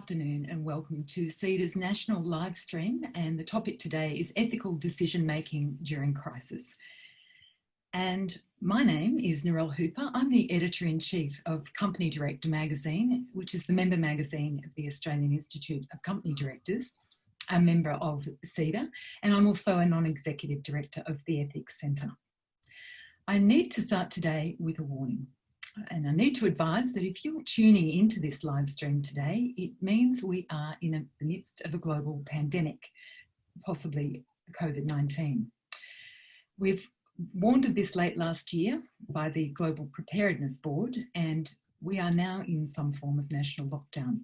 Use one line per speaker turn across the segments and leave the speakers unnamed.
afternoon and welcome to CEDA's national live stream, and the topic today is ethical decision making during crisis. And my name is Narelle Hooper. I'm the Editor-in-Chief of Company Director magazine, which is the member magazine of the Australian Institute of Company Directors, a member of CEDA, and I'm also a non-executive director of the Ethics Centre. I need to start today with a warning. And I need to advise that if you're tuning into this live stream today, it means we are in the midst of a global pandemic, possibly COVID-19. We've warned of this late last year by the Global Preparedness Board, and we are now in some form of national lockdown.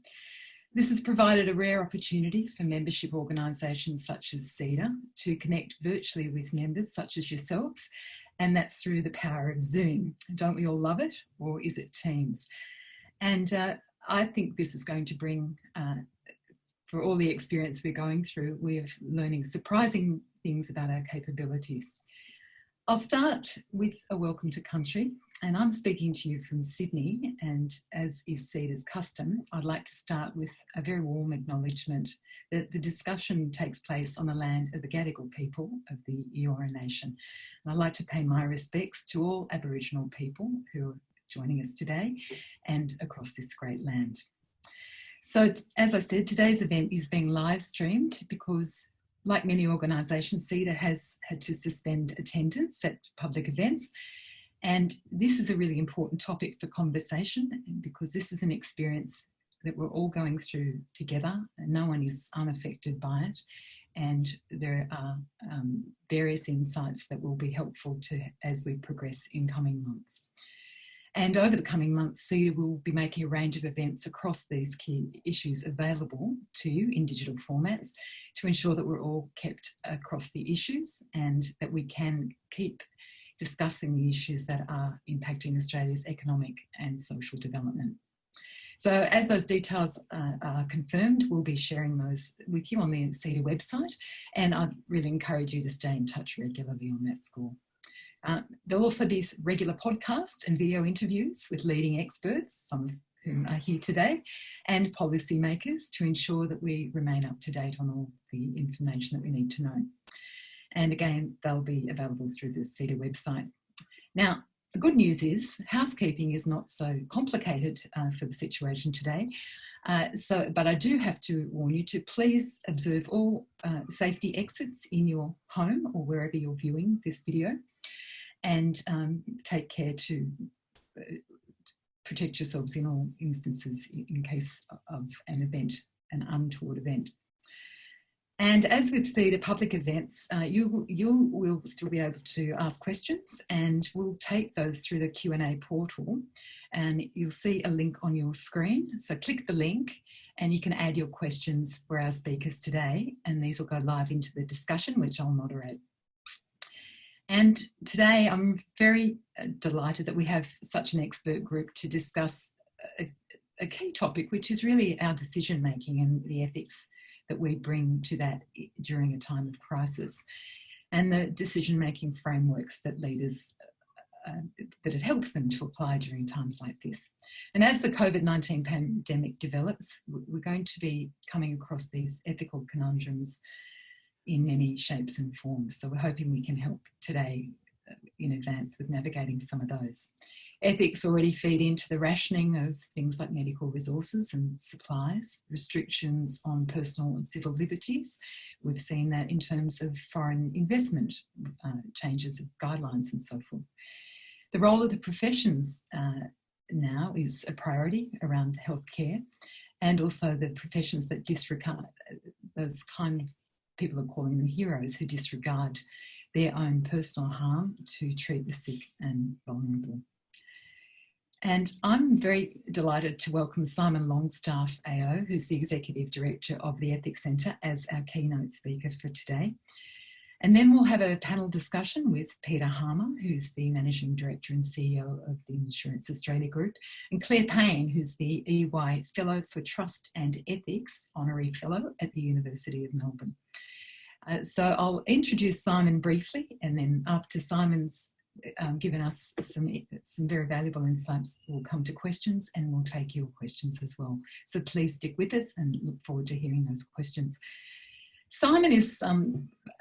This has provided a rare opportunity for membership organisations such as CEDA to connect virtually with members such as yourselves, and that's through the power of Zoom. Don't we all love it? Or is it Teams? And I think this is going to bring, for all the experience we're going through, we're learning surprising things about our capabilities. I'll start with a welcome to country, and I'm speaking to you from Sydney, and as is CEDA's custom, I'd like to start with a very warm acknowledgement that the discussion takes place on the land of the Gadigal people of the Eora Nation. And I'd like to pay my respects to all Aboriginal people who are joining us today and across this great land. So, as I said, today's event is being live streamed because, like many organisations, CEDA has had to suspend attendance at public events. And this is a really important topic for conversation because this is an experience that we're all going through together and no one is unaffected by it. And there are various insights that will be helpful as we progress in coming months. And over the coming months, CEDA will be making a range of events across these key issues available to you in digital formats to ensure that we're all kept across the issues and that we can keep discussing the issues that are impacting Australia's economic and social development. So as those details are confirmed, we'll be sharing those with you on the CEDA website, and I'd really encourage you to stay in touch regularly on that score. There'll also be regular podcasts and video interviews with leading experts, some of whom are here today, and policymakers to ensure that we remain up to date on all the information that we need to know. And again, they'll be available through the CEDA website. Now, the good news is housekeeping is not so complicated for the situation today. But I do have to warn you to please observe all safety exits in your home or wherever you're viewing this video, and take care to protect yourselves in all instances in case of an event, an untoward event. And as with CEDA public events, you will still be able to ask questions, and we'll take those through the Q&A portal, and you'll see a link on your screen. So click the link and you can add your questions for our speakers today, and these will go live into the discussion, which I'll moderate. And today I'm very delighted that we have such an expert group to discuss a key topic, which is really our decision making and the ethics that we bring to that during a time of crisis, and the decision-making frameworks that leaders, that it helps them to apply during times like this. And as the COVID-19 pandemic develops, we're going to be coming across these ethical conundrums in many shapes and forms. So we're hoping we can help today in advance with navigating some of those. Ethics already feed into the rationing of things like medical resources and supplies, restrictions on personal and civil liberties. We've seen that in terms of foreign investment, changes of guidelines and so forth. The role of the professions now is a priority around healthcare, and also the professions that disregard, those kind of people are calling them heroes, who disregard their own personal harm to treat the sick and vulnerable. And I'm very delighted to welcome Simon Longstaff AO, who's the Executive Director of the Ethics Centre, as our keynote speaker for today. And then we'll have a panel discussion with Peter Harmer, who's the Managing Director and CEO of the Insurance Australia Group, and Claire Payne, who's the EY Fellow for Trust and Ethics, Honorary Fellow at the University of Melbourne. So I'll introduce Simon briefly, and then after Simon's given us some very valuable insights. We'll come to questions and we'll take your questions as well. So please stick with us and look forward to hearing those questions. Simon is,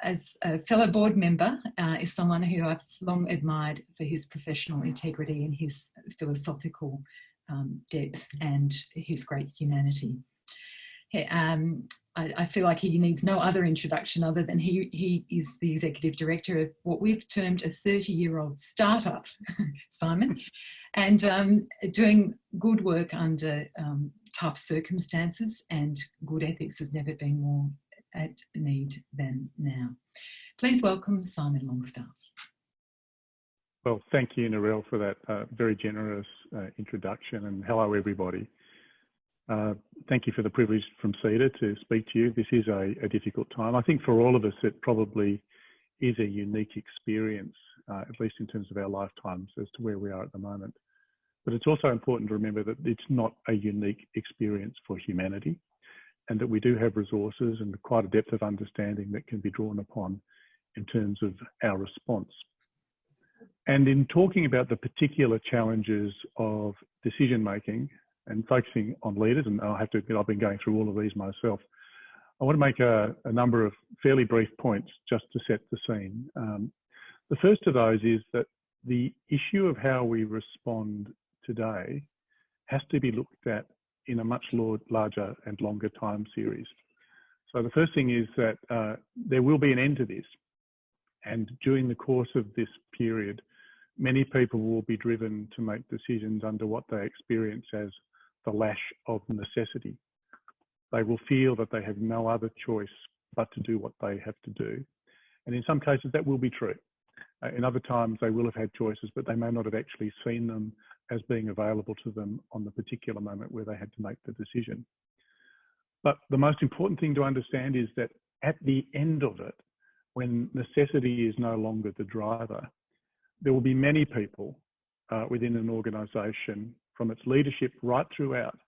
as a fellow board member, is someone who I've long admired for his professional integrity and his philosophical depth and his great humanity. I feel like he needs no other introduction other than he is the executive director of what we've termed a 30-year-old startup, Simon, and doing good work under tough circumstances, and good ethics has never been more at need than now. Please welcome Simon Longstaff.
Well, thank you, Narelle, for that very generous introduction, and hello, everybody. Thank you for the privilege from CEDA to speak to you. This is a difficult time. I think for all of us, it probably is a unique experience, at least in terms of our lifetimes as to where we are at the moment. But it's also important to remember that it's not a unique experience for humanity, and that we do have resources and quite a depth of understanding that can be drawn upon in terms of our response. And in talking about the particular challenges of decision making and focusing on leaders, and I have to admit I've been going through all of these myself, I want to make a number of fairly brief points just to set the scene. The first of those is that the issue of how we respond today has to be looked at in a much larger and longer time series. So the first thing is that there will be an end to this. And during the course of this period, many people will be driven to make decisions under what they experience as the lash of necessity. They will feel that they have no other choice but to do what they have to do. And in some cases, that will be true. In other times, they will have had choices, but they may not have actually seen them as being available to them on the particular moment where they had to make the decision. But the most important thing to understand is that at the end of it, when necessity is no longer the driver, there will be many people within an organisation, from its leadership right throughout,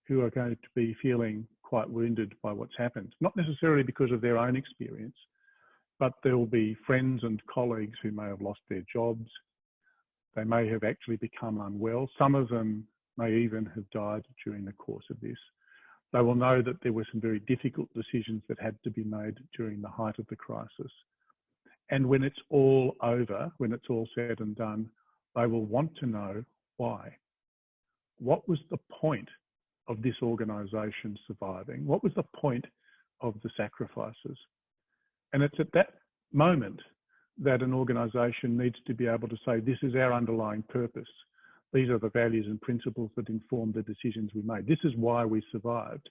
who are going to be feeling quite wounded by what's happened. Not necessarily because of their own experience, but there will be friends and colleagues who may have lost their jobs. They may have actually become unwell. Some of them may even have died during the course of this. They will know that there were some very difficult decisions that had to be made during the height of the crisis. And when it's all over, when it's all said and done, they will want to know why. What was the point of this organisation surviving? What was the point of the sacrifices? And it's at that moment that an organisation needs to be able to say, this is our underlying purpose. These are the values and principles that inform the decisions we made. This is why we survived.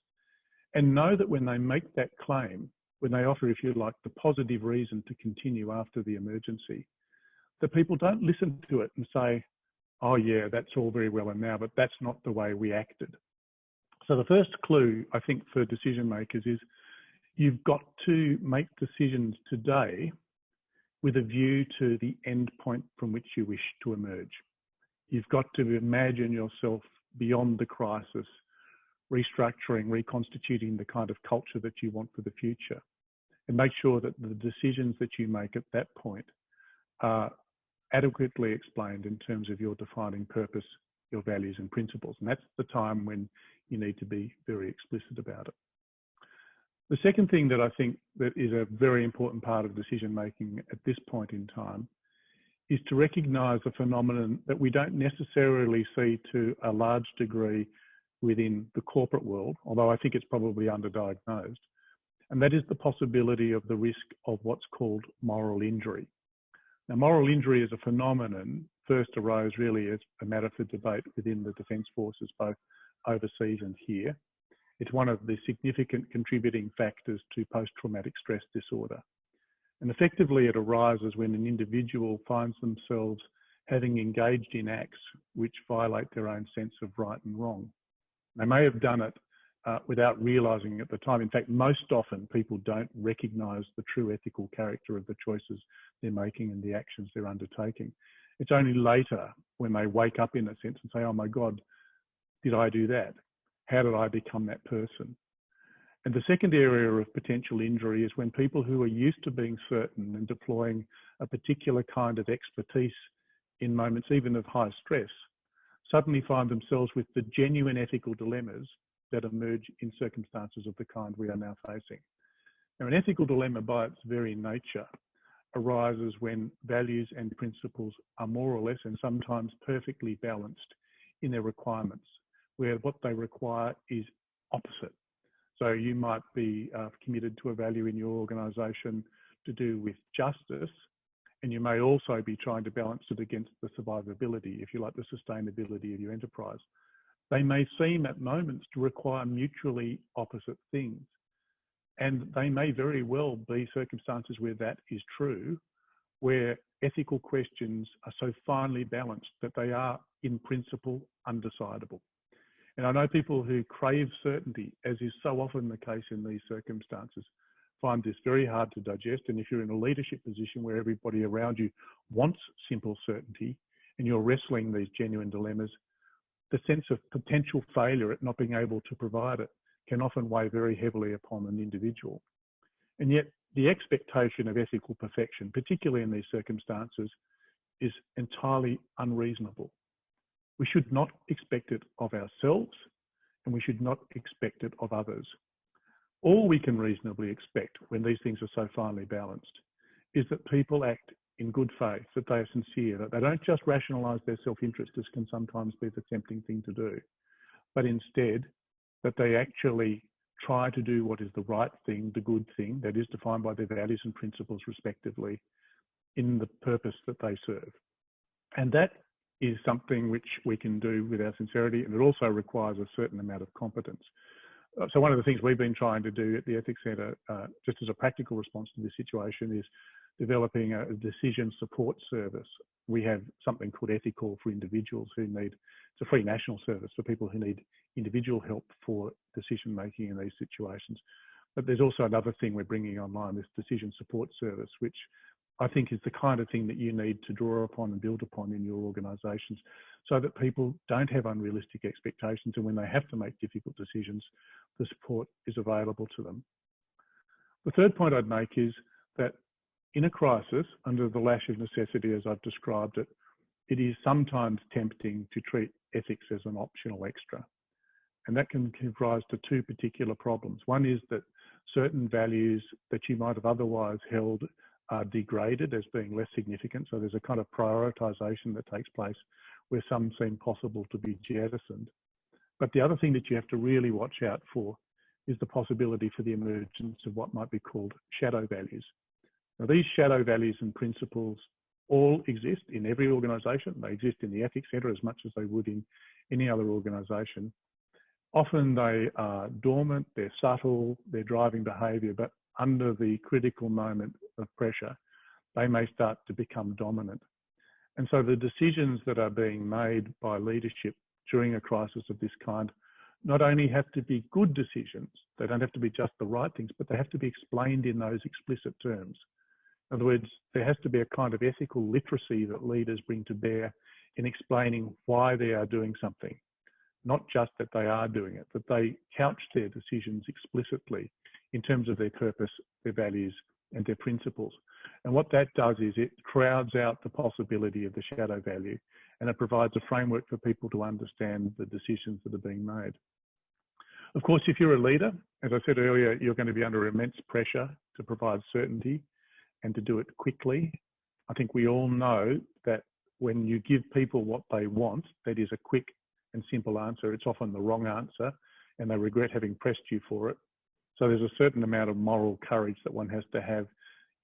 And know that when they make that claim, when they offer, if you like, the positive reason to continue after the emergency, that people don't listen to it and say, oh yeah, that's all very well and now, but that's not the way we acted. So the first clue, I think, for decision makers is you've got to make decisions today with a view to the end point from which you wish to emerge. You've got to imagine yourself beyond the crisis, restructuring, reconstituting the kind of culture that you want for the future, and make sure that the decisions that you make at that point are adequately explained in terms of your defining purpose, your values and principles. And that's the time when you need to be very explicit about it. The second thing that I think that is a very important part of decision making at this point in time is to recognise a phenomenon that we don't necessarily see to a large degree within the corporate world, although I think it's probably underdiagnosed, and that is the possibility of the risk of what's called moral injury. Now, moral injury as a phenomenon first arose really as a matter for debate within the Defence Forces, both overseas and here. It's one of the significant contributing factors to post-traumatic stress disorder. And effectively it arises when an individual finds themselves having engaged in acts which violate their own sense of right and wrong. They may have done it without realising at the time. In fact, most often people don't recognise the true ethical character of the choices they're making and the actions they're undertaking. It's only later when they wake up in a sense and say, oh my God, did I do that? How did I become that person? And the second area of potential injury is when people who are used to being certain and deploying a particular kind of expertise in moments even of high stress suddenly find themselves with the genuine ethical dilemmas that emerge in circumstances of the kind we are now facing. Now, an ethical dilemma by its very nature arises when values and principles are more or less and sometimes perfectly balanced in their requirements, where what they require is opposite. So you might be committed to a value in your organisation to do with justice, and you may also be trying to balance it against the survivability, if you like, the sustainability of your enterprise. They may seem at moments to require mutually opposite things, and they may very well be circumstances where that is true, where ethical questions are so finely balanced that they are, in principle, undecidable. And I know people who crave certainty, as is so often the case in these circumstances, find this very hard to digest. And if you're in a leadership position where everybody around you wants simple certainty and you're wrestling these genuine dilemmas, the sense of potential failure at not being able to provide it can often weigh very heavily upon an individual. And yet the expectation of ethical perfection, particularly in these circumstances, is entirely unreasonable. We should not expect it of ourselves, and we should not expect it of others. All we can reasonably expect when these things are so finely balanced is that people act in good faith, that they are sincere, that they don't just rationalise their self-interest, as can sometimes be the tempting thing to do, but instead that they actually try to do what is the right thing, the good thing, that is defined by their values and principles respectively, in the purpose that they serve. And that is something which we can do with our sincerity, and it also requires a certain amount of competence. So one of the things we've been trying to do at the Ethics Centre, just as a practical response to this situation, is developing a decision support service. We have something called Ethical for individuals who need, it's a free national service for people who need individual help for decision making in these situations. But there's also another thing we're bringing online, this decision support service, which I think is the kind of thing that you need to draw upon and build upon in your organisations, so that people don't have unrealistic expectations, and when they have to make difficult decisions, the support is available to them. The third point I'd make is that in a crisis, under the lash of necessity, as I've described it, it is sometimes tempting to treat ethics as an optional extra. And that can give rise to two particular problems. One is that certain values that you might have otherwise held are degraded as being less significant. So there's a kind of prioritisation that takes place where some seem possible to be jettisoned. But the other thing that you have to really watch out for is the possibility for the emergence of what might be called shadow values. Now, these shadow values and principles all exist in every organisation. They exist in the Ethics Centre as much as they would in any other organisation. Often they are dormant, they're subtle, they're driving behaviour, but under the critical moment of pressure, they may start to become dominant. And so the decisions that are being made by leadership during a crisis of this kind not only have to be good decisions, they don't have to be just the right things, but they have to be explained in those explicit terms. In other words, there has to be a kind of ethical literacy that leaders bring to bear in explaining why they are doing something, not just that they are doing it, that they couch their decisions explicitly in terms of their purpose, their values, and their principles. And what that does is it crowds out the possibility of the shadow value, and it provides a framework for people to understand the decisions that are being made. Of course, if you're a leader, as I said earlier, you're going to be under immense pressure to provide certainty and to do it quickly. I think we all know that when you give people what they want, that is a quick and simple answer, it's often the wrong answer, and they regret having pressed you for it. So there's a certain amount of moral courage that one has to have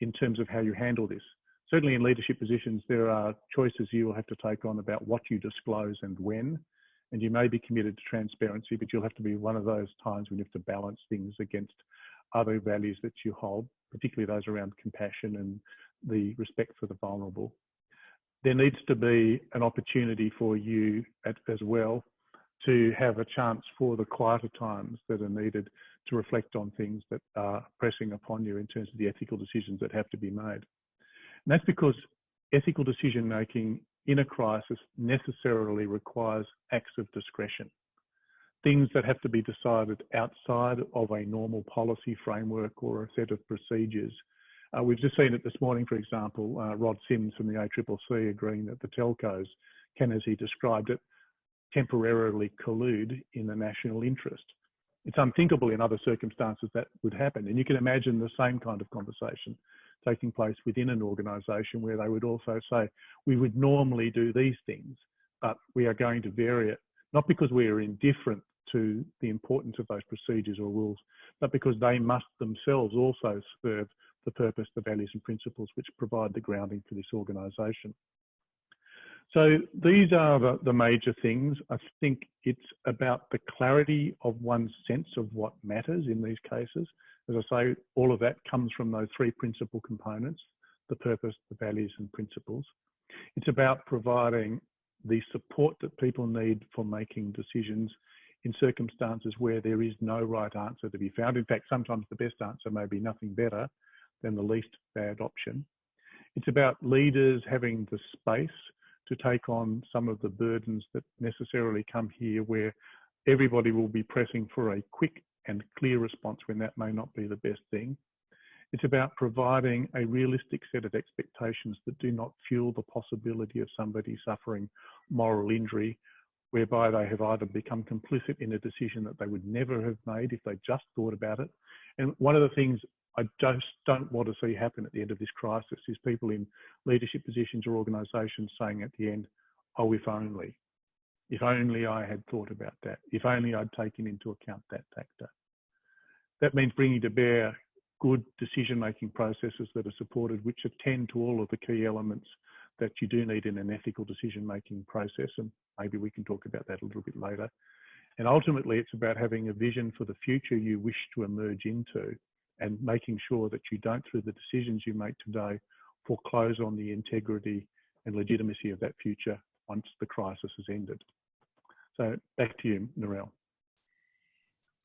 in terms of how you handle this. Certainly in leadership positions, there are choices you will have to take on about what you disclose and when, and you may be committed to transparency, but you'll have to be one of those times when you have to balance things against other values that you hold, particularly those around compassion and the respect for the vulnerable. There needs to be an opportunity for you as well to have a chance for the quieter times that are needed to reflect on things that are pressing upon you in terms of the ethical decisions that have to be made. And that's because ethical decision making in a crisis necessarily requires acts of discretion. things that have to be decided outside of a normal policy framework or a set of procedures. We've just seen it this morning, for example, Rod Sims from the ACCC agreeing that the telcos can, as he described it, temporarily collude in the national interest. It's unthinkable in other circumstances that would happen. And you can imagine the same kind of conversation taking place within an organisation where they would also say, we would normally do these things, but we are going to vary it, not because we are indifferent to the importance of those procedures or rules, but because they must themselves also serve the purpose, the values and principles which provide the grounding for this organisation. So these are the major things. I think it's about the clarity of one's sense of what matters in these cases. As I say, all of that comes from those three principal components: the purpose, the values and principles. It's about providing the support that people need for making decisions in circumstances where there is no right answer to be found. In fact, sometimes the best answer may be nothing better than the least bad option. It's about leaders having the space to take on some of the burdens that necessarily come here, where everybody will be pressing for a quick and clear response when that may not be the best thing. It's about providing a realistic set of expectations that do not fuel the possibility of somebody suffering moral injury, whereby they have either become complicit in a decision that they would never have made if they just thought about it. And one of the things I just don't want to see happen at the end of this crisis is people in leadership positions or organisations saying at the end, oh, if only I had thought about that, if only I'd taken into account that factor. That means bringing to bear good decision-making processes that are supported, which attend to all of the key elements that you do need in an ethical decision-making process, and maybe we can talk about that a little bit later. And ultimately, it's about having a vision for the future you wish to emerge into, and making sure that you don't, through the decisions you make today, foreclose on the integrity and legitimacy of that future once the crisis has ended. So back to you, Narelle.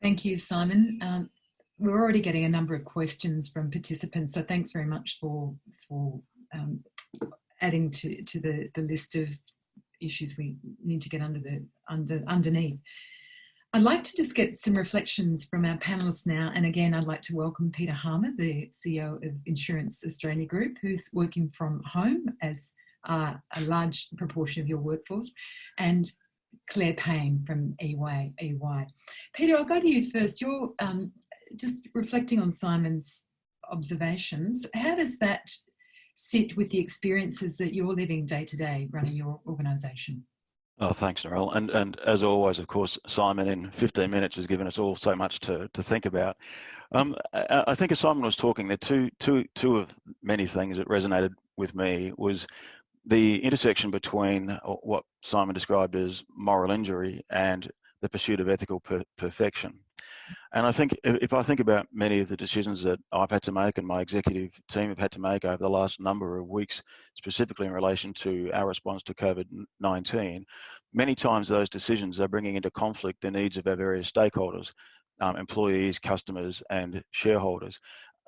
Thank you, Simon. We're already getting a number of questions from participants, so thanks very much for adding to the list of issues we need to get underneath. I'd like to just get some reflections from our panellists now. And again, I'd like to welcome Peter Harmer, the CEO of Insurance Australia Group, who's working from home as a large proportion of your workforce, and Claire Payne from EY. Peter, I'll go to you first. You're just reflecting on Simon's observations. How does that sit with the experiences that you're living day to day running your organisation?
Oh, thanks, Narelle. And as always, of course, Simon in 15 minutes has given us all so much to think about. I think as Simon was talking, there two of many things that resonated with me was the intersection between what Simon described as moral injury and the pursuit of ethical perfection. And I think if I think about many of the decisions that I've had to make and my executive team have had to make over the last number of weeks, specifically in relation to our response to COVID-19, many times those decisions are bringing into conflict the needs of our various stakeholders, employees, customers, and shareholders.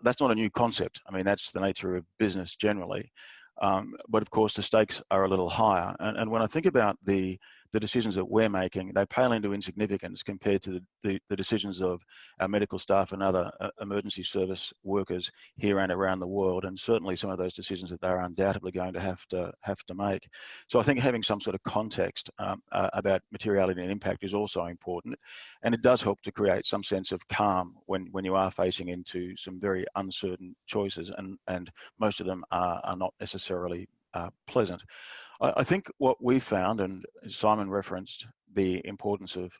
That's not a new concept. I mean, that's the nature of business generally. But of course, the stakes are a little higher. And when I think about the decisions that we're making, they pale into insignificance compared to the decisions of our medical staff and other emergency service workers here and around the world, and certainly some of those decisions that they're undoubtedly going to have to make. So I think having some sort of context about materiality and impact is also important, and it does help to create some sense of calm when you are facing into some very uncertain choices, and most of them are not necessarily pleasant. I think what we found, and Simon referenced the importance of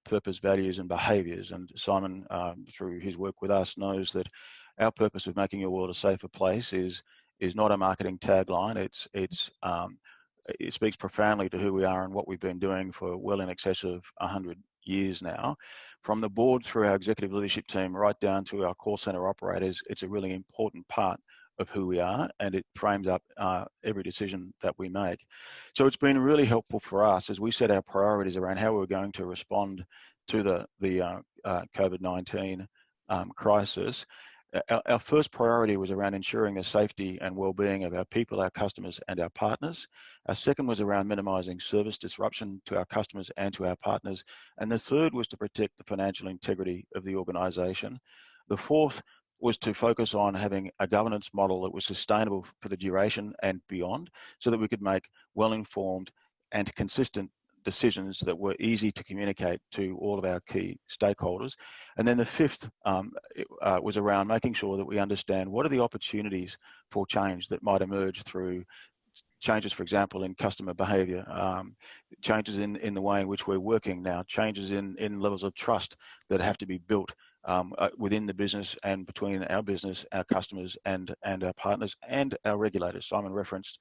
purpose, values and behaviours, and Simon, through his work with us, knows that our purpose of making your world a safer place is not a marketing tagline. It speaks profoundly to who we are and what we've been doing for well in excess of 100 years now. From the board through our executive leadership team right down to our call centre operators, it's a really important part of who we are, and it frames up every decision that we make. So it's been really helpful for us as we set our priorities around how we're going to respond to the COVID-19 crisis. our first priority was around ensuring the safety and well-being of our people, our customers, and our partners. Our second was around minimising service disruption to our customers and to our partners. And the third was to protect the financial integrity of the organisation. The fourth was to focus on having a governance model that was sustainable for the duration and beyond, so that we could make well-informed and consistent decisions that were easy to communicate to all of our key stakeholders. And then the fifth was around making sure that we understand what are the opportunities for change that might emerge through changes, for example, in customer behaviour, changes in the way in which we're working now, changes in levels of trust that have to be built within the business and between our business, our customers, and our partners and our regulators. Simon referenced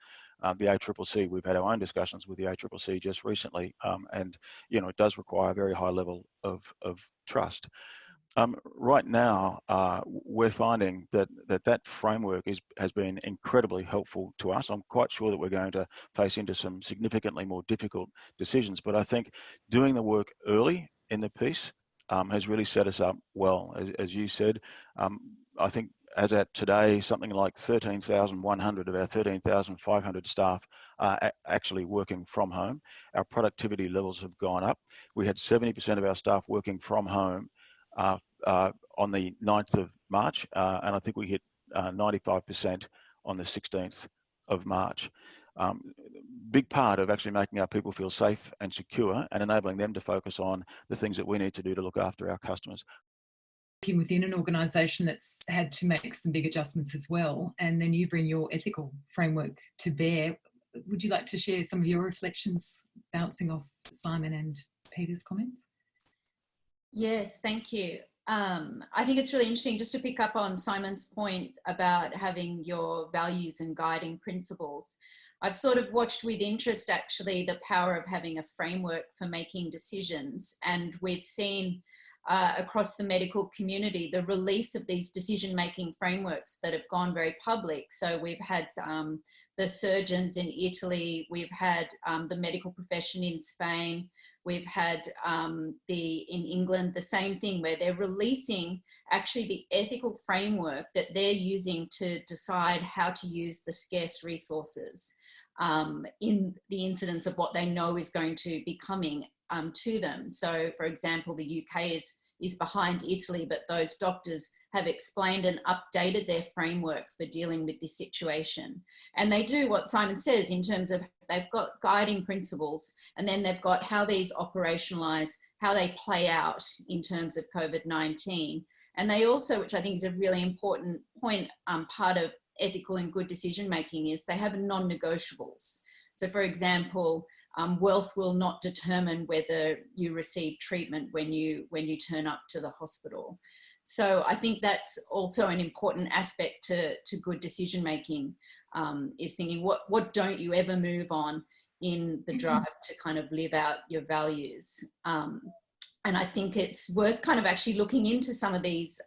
the ACCC. We've had our own discussions with the ACCC just recently, and it does require a very high level of trust. Right now, we're finding that framework has been incredibly helpful to us. I'm quite sure that we're going to face into some significantly more difficult decisions, but I think doing the work early in the piece has really set us up well. As you said, I think as at today, something like 13,100 of our 13,500 staff are actually working from home. Our productivity levels have gone up. We had 70% of our staff working from home on the 9th of March, and I think we hit 95% on the 16th of March. Big part of actually making our people feel safe and secure and enabling them to focus on the things that we need to do to look after our customers.
Within an organisation that's had to make some big adjustments as well, and then you bring your ethical framework to bear. Would you like to share some of your reflections bouncing off Simon and Peter's comments?
Yes, thank you. I think it's really interesting just to pick up on Simon's point about having your values and guiding principles. I've sort of watched with interest actually the power of having a framework for making decisions, and we've seen across the medical community the release of these decision-making frameworks that have gone very public. So we've had the surgeons in Italy, we've had the medical profession in Spain, we've had in England the same thing, where they're releasing actually the ethical framework that they're using to decide how to use the scarce resources in the incidence of what they know is going to be coming to them. So, for example, the UK is behind Italy, but those doctors have explained and updated their framework for dealing with this situation. And they do what Simon says in terms of they've got guiding principles, and then they've got how these operationalise, how they play out in terms of COVID-19. And they also, which I think is a really important point, part of ethical and good decision making, is they have non-negotiables. So, for example, wealth will not determine whether you receive treatment when you turn up to the hospital. So I think that's also an important aspect to good decision making, is thinking what don't you ever move on in the drive to kind of live out your values. And I think it's worth kind of actually looking into some of these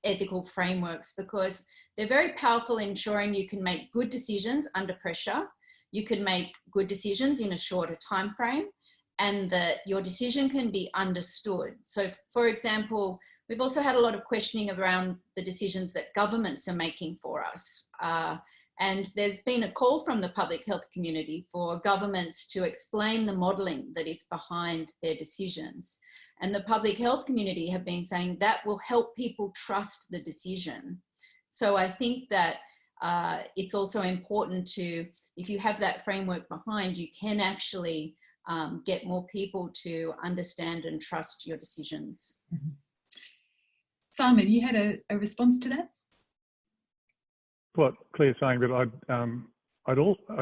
ethical frameworks, because they're very powerful in ensuring you can make good decisions under pressure. You can make good decisions in a shorter time frame, and that your decision can be understood. So, for example, we've also had a lot of questioning around the decisions that governments are making for us. And there's been a call from the public health community for governments to explain the modelling that is behind their decisions. And the public health community have been saying that will help people trust the decision. So I think that it's also important to, if you have that framework behind, you can actually get more people to understand and trust your decisions.
Mm-hmm. Simon, you had a response to that?
What Claire's saying, but I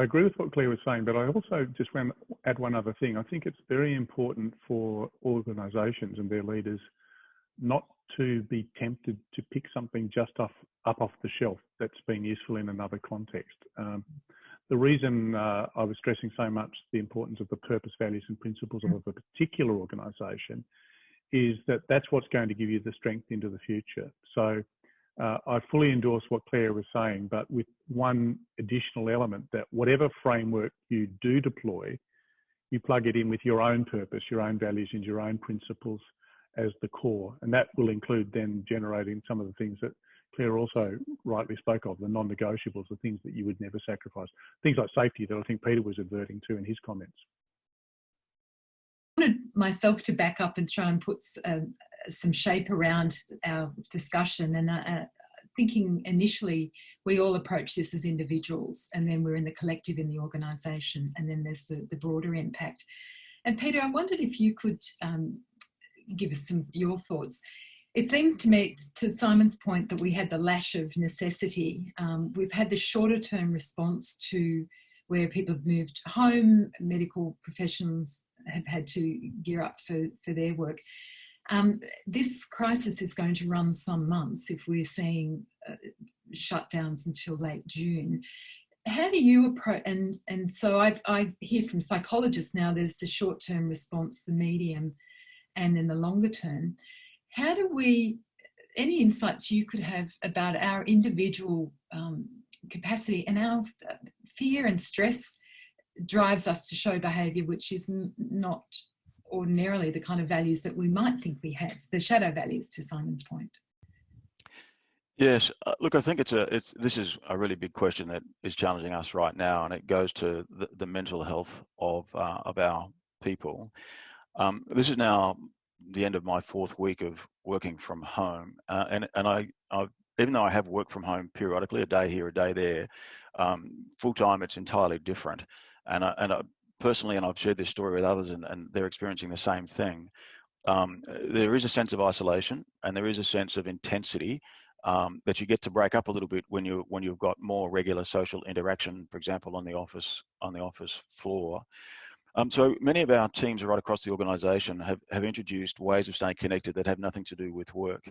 agree with what Claire was saying, but I also just want to add one other thing. I think it's very important for organisations and their leaders not to be tempted to pick something just up off the shelf that's been useful in another context. The reason I was stressing so much the importance of the purpose, values and principles of a particular organisation is that that's what's going to give you the strength into the future. So I fully endorse what Claire was saying, but with one additional element, that whatever framework you do deploy, you plug it in with your own purpose, your own values and your own principles, as the core, and that will include then generating some of the things that Claire also rightly spoke of, the non-negotiables, the things that you would never sacrifice, things like safety that I think Peter was adverting to in his comments.
I wanted myself to back up and try and put some shape around our discussion, and thinking initially we all approach this as individuals, and then we're in the collective in the organisation, and then there's the broader impact. And Peter, I wondered if you could give us your thoughts. It seems to me, to Simon's point, that we had the lash of necessity. We've had the shorter term response to where people have moved home, medical professionals have had to gear up for their work. This crisis is going to run some months if we're seeing shutdowns until late June. How do you approach, and so I hear from psychologists now, there's the short-term response, the medium, and then the longer term. How do we, any insights you could have about our individual capacity, and our fear and stress drives us to show behaviour which is not ordinarily the kind of values that we might think we have, the shadow values, to Simon's point?
Yes, look, I think this is a really big question that is challenging us right now, and it goes to the mental health of our people. This is now the end of my 4th week of working from home, and I've even though I have worked from home periodically, a day here, a day there, full time it's entirely different. And I personally, and I've shared this story with others, and they're experiencing the same thing. There is a sense of isolation, and there is a sense of intensity that you get to break up a little bit when you've got more regular social interaction, for example, on the office floor. So many of our teams right across the organisation have introduced ways of staying connected that have nothing to do with work.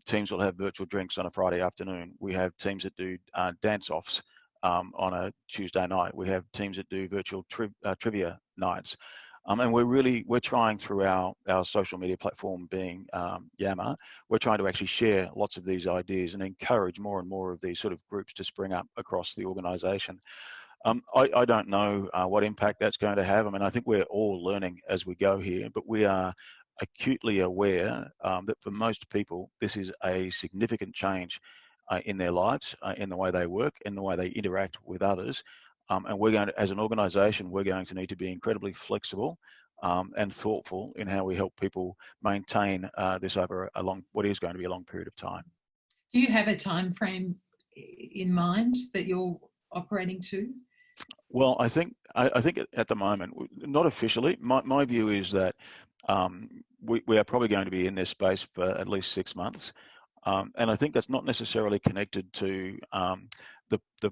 Teams will have virtual drinks on a Friday afternoon. We have teams that do dance-offs on a Tuesday night. We have teams that do virtual trivia nights. And we're trying through our social media platform being Yammer, we're trying to actually share lots of these ideas and encourage more and more of these sort of groups to spring up across the organisation. I don't know what impact that's going to have. I mean, I think we're all learning as we go here, but we are acutely aware that for most people, this is a significant change in their lives, in the way they work, in the way they interact with others. And we're going to, as an organisation, we're going to need to be incredibly flexible and thoughtful in how we help people maintain this over what is going to be a long period of time.
Do you have a time frame in mind that you're operating to?
Well, I think at the moment, not officially. My view is that we are probably going to be in this space for at least 6 months. And I think that's not necessarily connected to the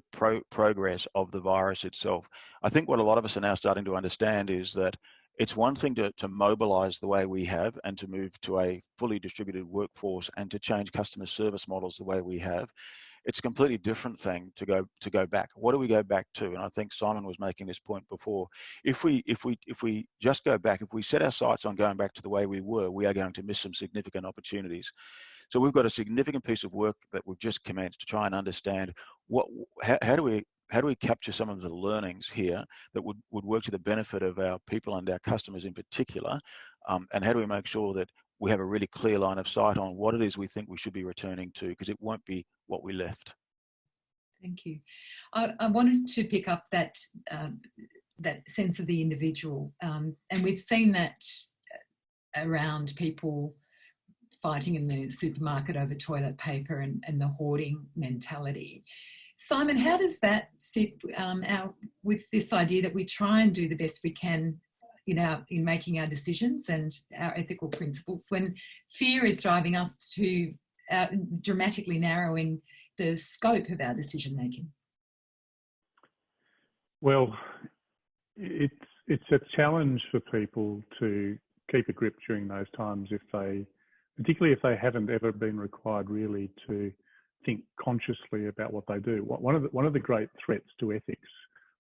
progress of the virus itself. I think what a lot of us are now starting to understand is that it's one thing to mobilize the way we have and to move to a fully distributed workforce and to change customer service models the way we have. It's a completely different thing to go back. What do we go back to? And I think Simon was making this point before. If we just go back, if we set our sights on going back to the way we were, we are going to miss some significant opportunities. So we've got a significant piece of work that we've just commenced to try and understand how do we capture some of the learnings here that would work to the benefit of our people and our customers in particular, and how do we make sure that we have a really clear line of sight on what it is we think we should be returning to, because it won't be what we left.
Thank you. I wanted to pick up that sense of the individual, and we've seen that around people fighting in the supermarket over toilet paper and the hoarding mentality. Simon, how does that sit with this idea that we try and do the best we can in making our decisions and our ethical principles, when fear is driving us to dramatically narrowing the scope of our decision making?
Well, it's a challenge for people to keep a grip during those times, particularly if they haven't ever been required really to think consciously about what they do. One of the great threats to ethics,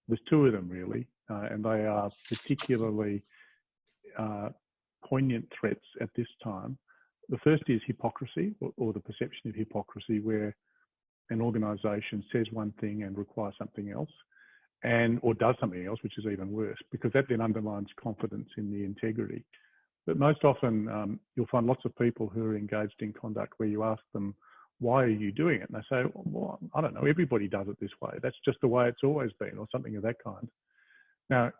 there's 2 of them really, and they are particularly poignant threats at this time. The first is hypocrisy, or the perception of hypocrisy, where an organisation says one thing and requires something else, or does something else, which is even worse, because that then undermines confidence in the integrity. But most often you'll find lots of people who are engaged in conduct where you ask them, why are you doing it? And they say, well, I don't know, everybody does it this way. That's just the way it's always been, or something of that kind. Now,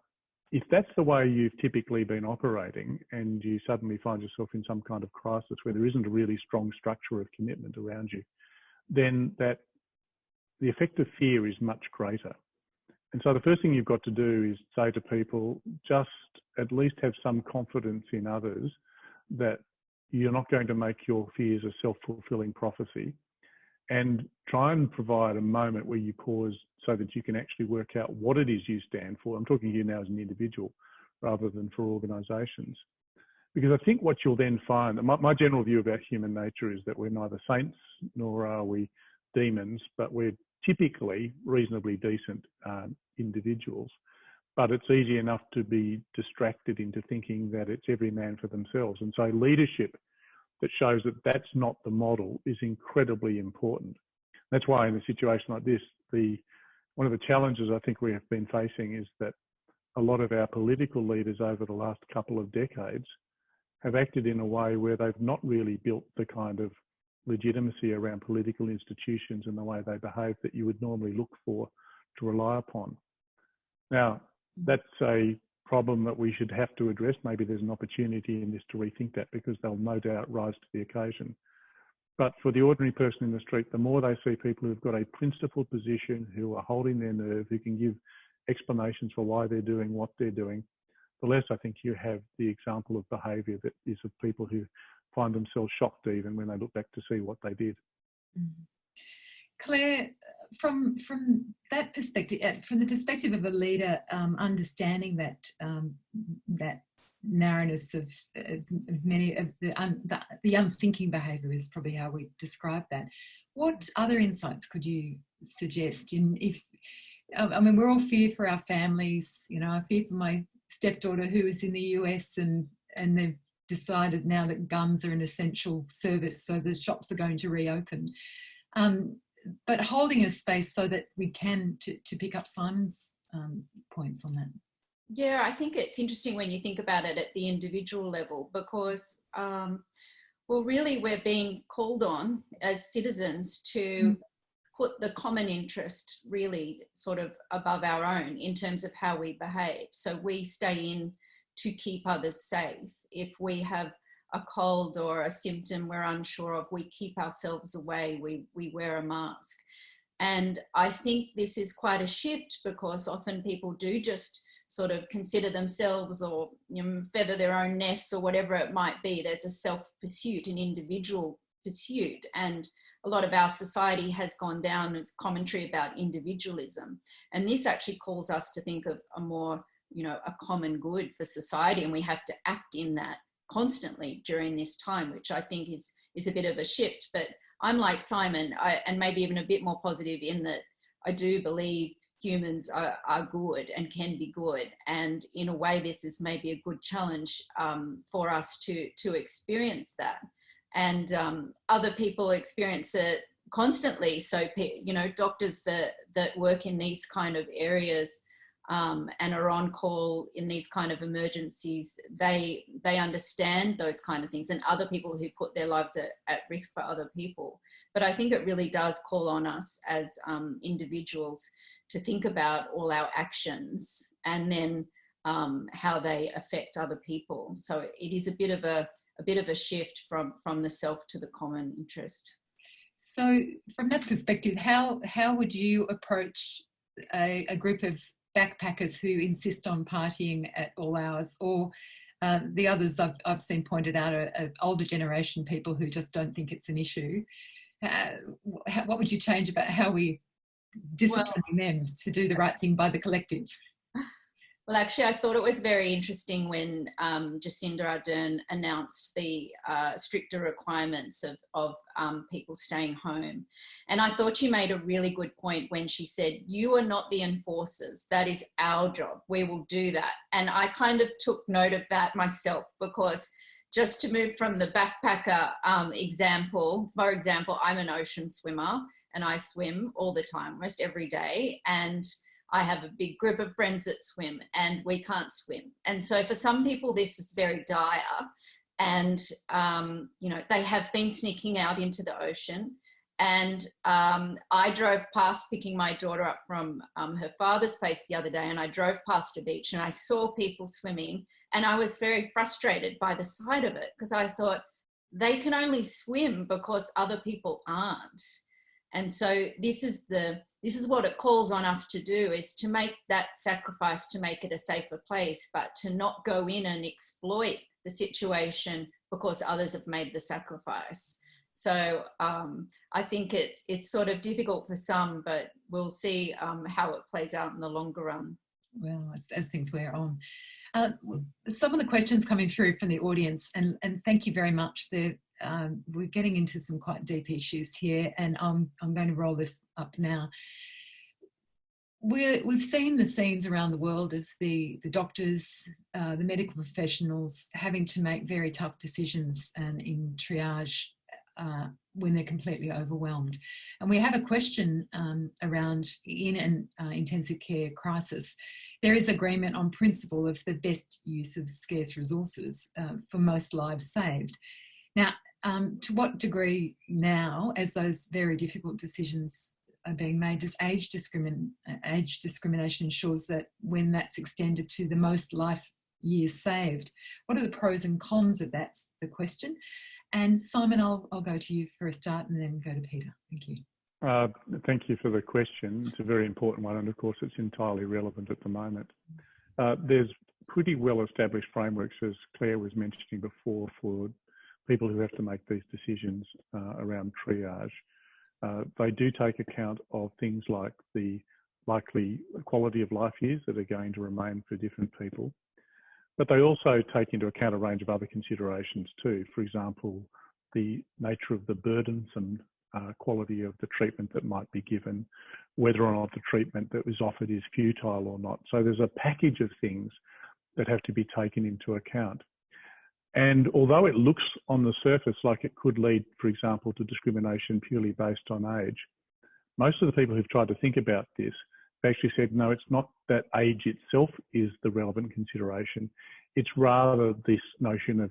if that's the way you've typically been operating and you suddenly find yourself in some kind of crisis where there isn't a really strong structure of commitment around you, then that the effect of fear is much greater. And so the first thing you've got to do is say to people, just at least have some confidence in others that you're not going to make your fears a self-fulfilling prophecy, and try and provide a moment where you pause so that you can actually work out what it is you stand for. I'm talking to you now as an individual rather than for organisations. Because I think what you'll then find, my general view about human nature is that we're neither saints nor are we demons, but we're typically reasonably decent individuals. But it's easy enough to be distracted into thinking that it's every man for themselves. And so leadership that shows that that's not the model is incredibly important. That's why in a situation like this, one of the challenges I think we have been facing is that a lot of our political leaders over the last couple of decades have acted in a way where they've not really built the kind of legitimacy around political institutions and the way they behave that you would normally look for to rely upon. Now, that's a problem that we should have to address. Maybe there's an opportunity in this to rethink that, because they'll no doubt rise to the occasion. But for the ordinary person in the street, the more they see people who've got a principled position, who are holding their nerve, who can give explanations for why they're doing what they're doing, the less I think you have the example of behaviour that is of people who find themselves shocked even when they look back to see what they did.
Claire, from that perspective, from the perspective of a leader, understanding that that narrowness of many of the unthinking behaviour is probably how we describe that. What other insights could you suggest? I mean, we're all fear for our families. You know, I fear for my stepdaughter who is in the US and they've decided now that guns are an essential service, so the shops are going to reopen. But holding a space so that we can, to pick up Simon's points on that.
Yeah, I think it's interesting when you think about it at the individual level, because, well, really we're being called on as citizens to put the common interest really sort of above our own in terms of how we behave. So we stay in to keep others safe. If we have a cold or a symptom we're unsure of, we keep ourselves away, we wear a mask. And I think this is quite a shift, because often people do just sort of consider themselves, or feather their own nests or whatever it might be. There's a self-pursuit, an individual pursuit. And a lot of our society has gone down its commentary about individualism. And this actually calls us to think of a more, a common good for society. And we have to act in that constantly during this time, which I think is a bit of a shift. But I'm like Simon, and maybe even a bit more positive, in that I do believe humans are good and can be good. And in a way, this is maybe a good challenge for us to experience that. And other people experience it constantly. So, doctors that work in these kind of areas and are on call in these kind of emergencies, they understand those kind of things, and other people who put their lives at risk for other people. But I think it really does call on us as individuals to think about all our actions and then how they affect other people. So it is a bit of a shift from the self to the common interest.
So from that perspective, how would you approach a group of backpackers who insist on partying at all hours, or the others I've seen pointed out are older generation people who just don't think it's an issue? What would you change about how we disciplining them to do the right thing by the collective?
Well, actually, I thought it was very interesting when Jacinda Ardern announced the stricter requirements of people staying home. And I thought she made a really good point when she said, you are not the enforcers. That is our job. We will do that. And I kind of took note of that myself, because just to move from the backpacker example, for example, I'm an ocean swimmer and I swim all the time, almost every day. And I have a big group of friends that swim and we can't swim. And so for some people, this is very dire. And, you know, they have been sneaking out into the ocean. And I drove past picking my daughter up from her father's place the other day, and I drove past a beach and I saw people swimming, and I was very frustrated by the sight of it, because I thought they can only swim because other people aren't. And so this is what it calls on us to do, is to make that sacrifice to make it a safer place, but to not go in and exploit the situation because others have made the sacrifice. So I think it's sort of difficult for some, but we'll see how it plays out in the longer run.
Well, as things wear on. Some of the questions coming through from the audience, and thank you very much. We're getting into some quite deep issues here, and I'm going to roll this up now. We've seen the scenes around the world of the doctors, the medical professionals having to make very tough decisions and in triage when they're completely overwhelmed. And we have a question around in an intensive care crisis. There is agreement on principle of the best use of scarce resources for most lives saved. Now, to what degree now, as those very difficult decisions are being made, does age discrimination ensures that when that's extended to the most life years saved? What are the pros and cons of that's the question? And Simon, I'll go to you for a start and then go to Peter. Thank you.
Thank you for the question. It's a very important one, and of course it's entirely relevant at the moment. There's pretty well established frameworks, as Claire was mentioning before, for people who have to make these decisions around triage. They do take account of things like the likely quality of life years that are going to remain for different people. But they also take into account a range of other considerations too. For example, the nature of the burdensome quality of the treatment that might be given, whether or not the treatment that was offered is futile or not. So there's a package of things that have to be taken into account. And although it looks on the surface like it could lead, for example, to discrimination purely based on age, most of the people who've tried to think about this actually said, no, it's not that age itself is the relevant consideration. It's rather this notion of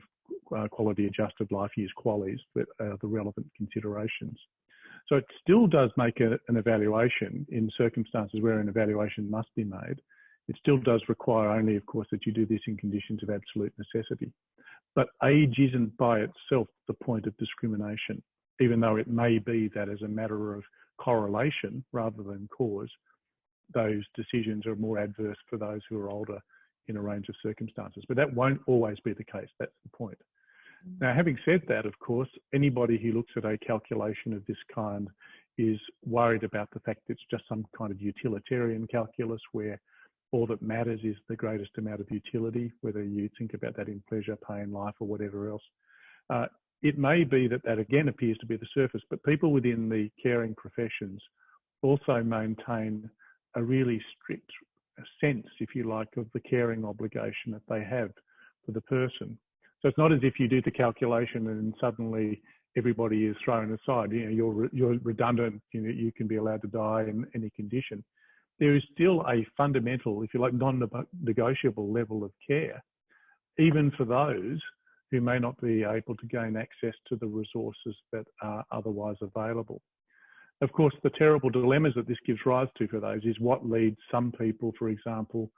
quality adjusted life years, QALYs, that are the relevant considerations. So it still does make an evaluation in circumstances where an evaluation must be made. It still does require only, of course, that you do this in conditions of absolute necessity. But age isn't by itself the point of discrimination, even though it may be that as a matter of correlation rather than cause, those decisions are more adverse for those who are older in a range of circumstances. But that won't always be the case. That's the point. Now, having said that, of course, anybody who looks at a calculation of this kind is worried about the fact that it's just some kind of utilitarian calculus where all that matters is the greatest amount of utility, whether you think about that in pleasure, pain, life, or whatever else. It may be that that again appears to be the surface, but people within the caring professions also maintain a really strict sense, if you like, of the caring obligation that they have for the person. So it's not as if you do the calculation and suddenly everybody is thrown aside. You know, you're redundant. You know, you can be allowed to die in any condition. There is still a fundamental, if you like, non-negotiable level of care, even for those who may not be able to gain access to the resources that are otherwise available. Of course, the terrible dilemmas that this gives rise to for those is what leads some people, for example,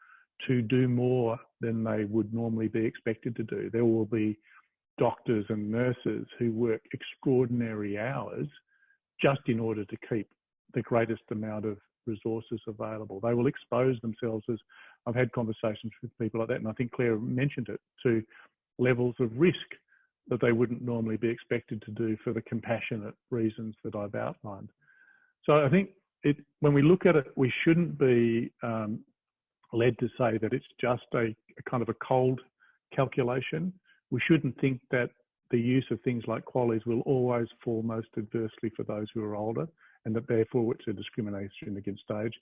to do more than they would normally be expected to do. There will be doctors and nurses who work extraordinary hours just in order to keep the greatest amount of resources available. They will expose themselves, as I've had conversations with people like that, and I think Claire mentioned it, to levels of risk that they wouldn't normally be expected to do for the compassionate reasons that I've outlined. So I think when we look at it, we shouldn't be led to say that it's just a kind of a cold calculation. We shouldn't think that the use of things like QALYs will always fall most adversely for those who are older, and that therefore it's a discrimination against age.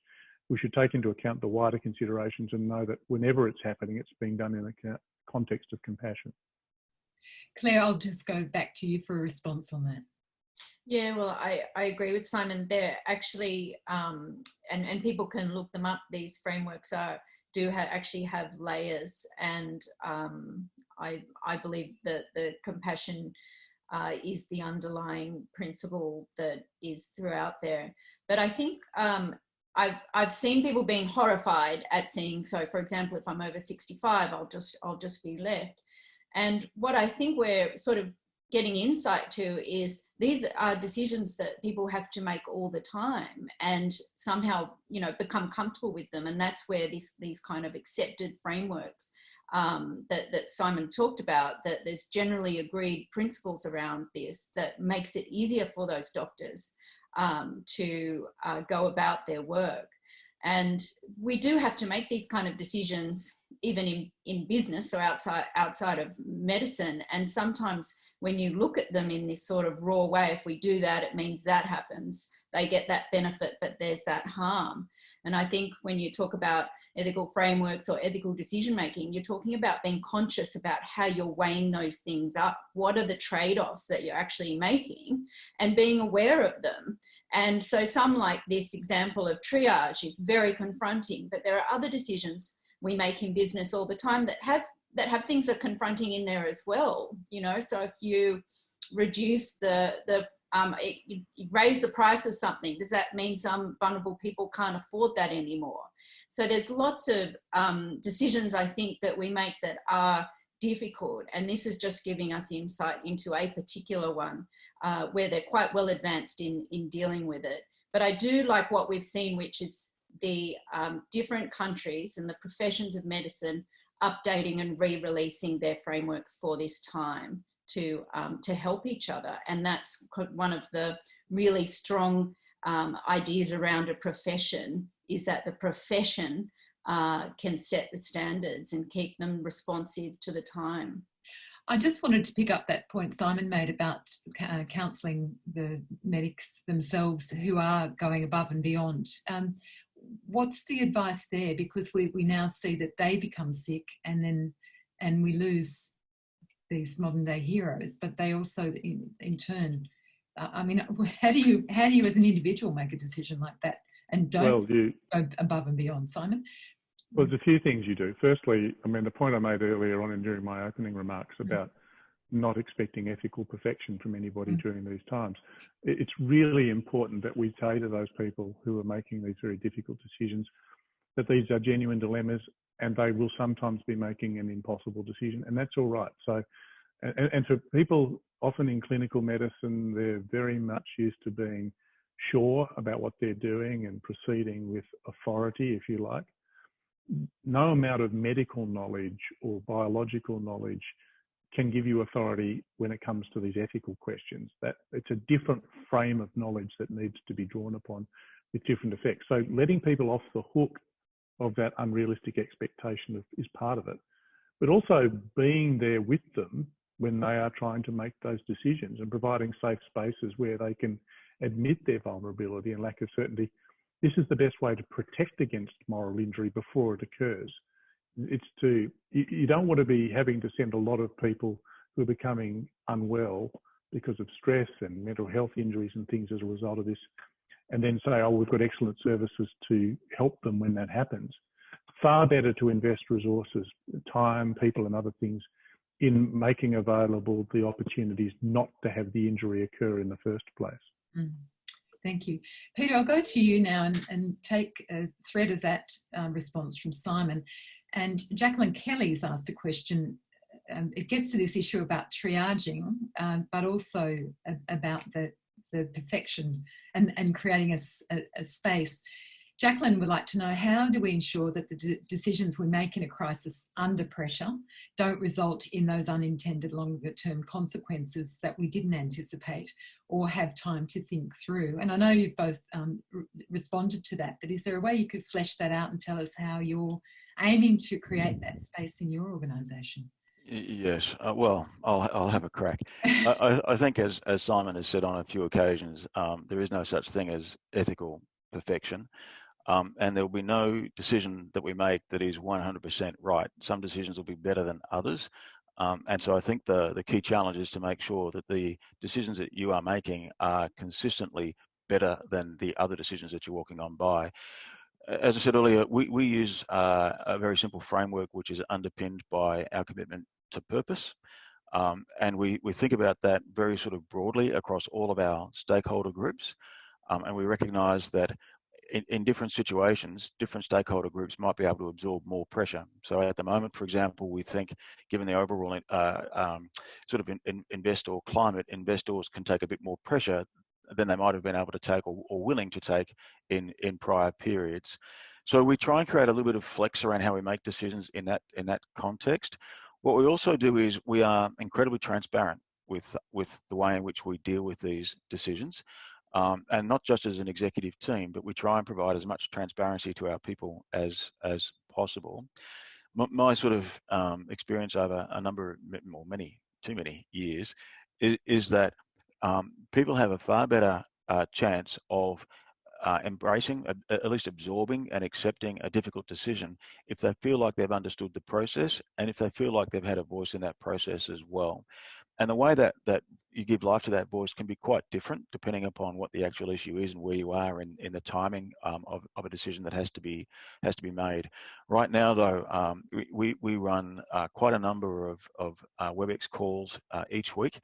We should take into account the wider considerations and know that whenever it's happening, it's being done in a context of compassion.
Claire, I'll just go back to you for a response on that.
Yeah, well, I agree with Simon. They're actually, and people can look them up. These frameworks actually have layers, and I believe that the compassion is the underlying principle that is throughout there. But I think I've seen people being horrified at seeing. So, for example, if I'm over 65, I'll just be left. And what I think we're sort of getting insight to is these are decisions that people have to make all the time, and somehow, you know, become comfortable with them. And that's where these kind of accepted frameworks that Simon talked about, that there's generally agreed principles around this that makes it easier for those doctors to go about their work. And we do have to make these kind of decisions even in business or outside of medicine. And sometimes when you look at them in this sort of raw way, if we do that, it means that happens. They get that benefit, but there's that harm. And I think when you talk about ethical frameworks or ethical decision making, you're talking about being conscious about how you're weighing those things up. What are the trade-offs that you're actually making, and being aware of them. And so some, like this example of triage, is very confronting, but there are other decisions we make in business all the time that have things that are confronting in there as well. You know, so if you reduce you raise the price of something, does that mean some vulnerable people can't afford that anymore? So there's lots of decisions, I think, that we make that are difficult, and this is just giving us insight into a particular one where they're quite well advanced in dealing with it. But I do like what we've seen, which is the different countries and the professions of medicine updating and re-releasing their frameworks for this time to help each other. And that's one of the really strong ideas around a profession, is that the profession can set the standards and keep them responsive to the time.
I just wanted to pick up that point Simon made about counselling the medics themselves who are going above and beyond. What's the advice there? Because we now see that they become sick and we lose these modern day heroes, but they also in turn, I mean, how do you as an individual make a decision like that and don't go above and beyond, Simon?
Well, there's a few things you do. Firstly, I mean, the point I made earlier on and during my opening remarks about not expecting ethical perfection from anybody during these times. It's really important that we say to those people who are making these very difficult decisions that these are genuine dilemmas, and they will sometimes be making an impossible decision, and that's all right. So, and for people often in clinical medicine, they're very much used to being sure about what they're doing and proceeding with authority, if you like. No amount of medical knowledge or biological knowledge can give you authority when it comes to these ethical questions. That it's a different frame of knowledge that needs to be drawn upon with different effects. So letting people off the hook of that unrealistic expectation is part of it, but also being there with them when they are trying to make those decisions and providing safe spaces where they can admit their vulnerability and lack of certainty. This is the best way to protect against moral injury before it occurs. You don't want to be having to send a lot of people who are becoming unwell because of stress and mental health injuries and things as a result of this, and then say, oh, we've got excellent services to help them when that happens. Far better to invest resources, time, people and other things in making available the opportunities not to have the injury occur in the first place.
Thank you. Peter, I'll go to you now and take a thread of that response from Simon. And Jacqueline Kelly's asked a question. It gets to this issue about triaging, but also about the perfection and creating a space. Jacqueline would like to know, how do we ensure that the decisions we make in a crisis under pressure don't result in those unintended longer-term consequences that we didn't anticipate or have time to think through? And I know you've both responded to that, but is there a way you could flesh that out and tell us how you're aiming to create that space in your organisation?
Yes, well, I'll have a crack. I think, as Simon has said on a few occasions, there is no such thing as ethical perfection. And there will be no decision that we make that is 100% right. Some decisions will be better than others. And so I think the key challenge is to make sure that the decisions that you are making are consistently better than the other decisions that you're walking on by. As I said earlier, we use a very simple framework which is underpinned by our commitment to purpose. And we think about that very sort of broadly across all of our stakeholder groups. And we recognise that in different situations, different stakeholder groups might be able to absorb more pressure. So at the moment, for example, we think given the overall sort of investor climate, investors can take a bit more pressure than they might have been able to take or willing to take in prior periods. So we try and create a little bit of flex around how we make decisions in that context. What we also do is we are incredibly transparent with the way in which we deal with these decisions. And not just as an executive team, but we try and provide as much transparency to our people as possible. My sort of experience over a number of too many years is that people have a far better chance of embracing, at least absorbing and accepting a difficult decision if they feel like they've understood the process and if they feel like they've had a voice in that process as well. And the way that you give life to that voice can be quite different depending upon what the actual issue is and where you are in the timing of a decision that has to be made. Right now, though, we run quite a number of WebEx calls each week.